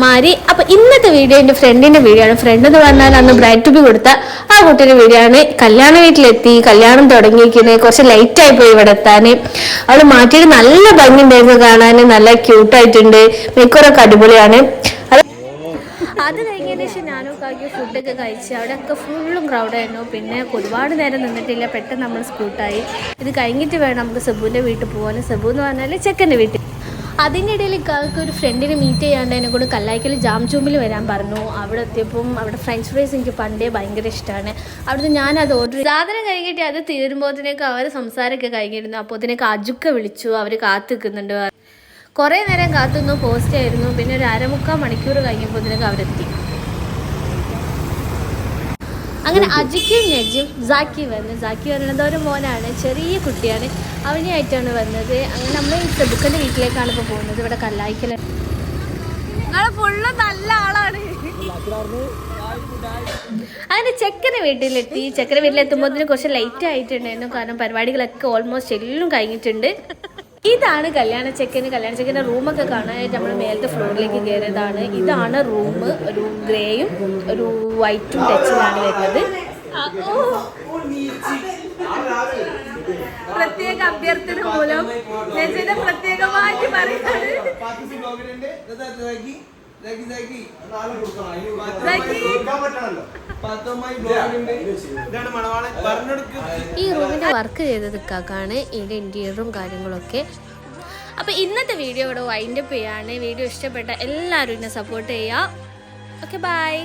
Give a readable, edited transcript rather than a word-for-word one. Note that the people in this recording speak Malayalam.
മാരി. അപ്പോൾ ഇന്നത്തെ വീഡിയോ എൻ്റെ ഫ്രണ്ടിൻ്റെ വീഡിയോ ആണ്. ഫ്രണ്ട് എന്ന് പറഞ്ഞാൽ അന്ന് ബ്രൈഡ് ടു ബി കൊടുത്ത ആ കുട്ടിയുടെ വീഡിയോ ആണ്. കല്യാണ വീട്ടിലെത്തി, കല്യാണം തുടങ്ങിയിരിക്കുന്നത് കുറച്ച് ലൈറ്റായി പോയി ഇവിടെ എത്താൻ. അവൾ മാറ്റിയിട്ട് നല്ല ഭംഗി ഉണ്ടായിരുന്നു കാണാൻ, നല്ല ക്യൂട്ടായിട്ടുണ്ട്, മേക്കോറൊക്കെ അടിപൊളിയാണ്. അത് കഴിഞ്ഞതിന് ശേഷം ഞാനും കാക്കി ഫുഡൊക്കെ കഴിച്ച് അവിടെയൊക്കെ ഫുള്ളും ക്രൗഡായിരുന്നു. പിന്നെ ഒരുപാട് നേരം നിന്നിട്ടില്ല, പെട്ടെന്ന് നമ്മൾ സ്കൂട്ടായി. ഇത് കഴിഞ്ഞിട്ട് വേണം നമുക്ക് സെബുവിൻ്റെ വീട്ടിൽ പോകാൻ. സെബു എന്ന് പറഞ്ഞാൽ ചെക്കൻ്റെ വീട്ടിൽ. അതിൻ്റെ ഇടയിൽ ഇക്കാൾക്ക് ഒരു ഫ്രണ്ടിനെ മീറ്റ് ചെയ്യാണ്ട് എന്നെ കൂടെ കല്ലായിക്കൽ ജാം ജൂമിൽ വരാൻ പറഞ്ഞു. അവിടെ എത്തിയപ്പം അവിടെ ഫ്രഞ്ച് ഫ്രൈസ് എനിക്ക് പണ്ടേ ഭയങ്കര ഇഷ്ടമാണ്. അവിടുന്ന് ഞാനത് ഓർഡർ ചെയ്തു. സാധനം കഴിഞ്ഞിട്ട് അത് തീരുമ്പോഴത്തേക്ക് അവർ സംസാരമൊക്കെ കഴിഞ്ഞിരുന്നു. അപ്പോൾ അതിനൊക്കെ അജുക്ക വിളിച്ചു, അവർ കാത്തു നിൽക്കുന്നുണ്ട്. കുറേ നേരം കാത്തുനിന്ന് പോസ്റ്റ് ആയിരുന്നു. പിന്നെ ഒരു 1/4 മണിക്കൂർ കഴിഞ്ഞപ്പോൾ ഇതിനൊക്കെ അവരെത്തി. അങ്ങനെ അജിക്കും നജിയും സാക്കി വന്നു. സാക്കി പറയുന്നത് ഒരു മോനാണ്, ചെറിയ കുട്ടിയാണ്, അവനെയായിട്ടാണ് വന്നത്. അങ്ങനെ നമ്മൾ സെബുക്കൻ്റെ വീട്ടിലേക്കാണ് ഇപ്പോൾ പോകുന്നത്. ഇവിടെ കല്ലായിക്കൽ ഫുള്ള് നല്ല ആളാണ്. അങ്ങനെ ചെക്കൻ്റെ വീട്ടിലെത്തി. ചെക്കൻ്റെ വീട്ടിലെത്തുമ്പോൾ കുറച്ച് ലൈറ്റ് ആയിട്ടുണ്ടായിരുന്നു, കാരണം പരിപാടികളൊക്കെ ഓൾമോസ്റ്റ് എല്ലാം കഴിഞ്ഞിട്ടുണ്ട്. ഇതാണ് കല്യാണ ചെക്കൻ്റെ റൂമൊക്കെ കാണാനായിട്ട് നമ്മൾ മേലത്തെ ഫ്ലോറിലേക്ക് കയറിയതാണ്. ഇതാണ് റൂം. ഒരു ഗ്രേയും ഒരു വൈറ്റും ടച്ചിലാണ് വരുന്നത്. പ്രത്യേക അഭ്യർത്ഥന മൂലം പ്രത്യേകമായിട്ട് പറയുന്നത് ഈ റൂമിന്റെ വർക്ക് ചെയ്തത് ഇക്കാക്കാണ്. ഇതിന്റെ ഇന്റീരിയറും കാര്യങ്ങളൊക്കെ. അപ്പൊ ഇന്നത്തെ വീഡിയോ ഇവിടെ വൈൻഡ് അപ്പ് ചെയ്യാണ്. വീഡിയോ ഇഷ്ടപ്പെട്ട എല്ലാവരും എന്നെ സപ്പോർട്ട് ചെയ്യുക. Okay, by.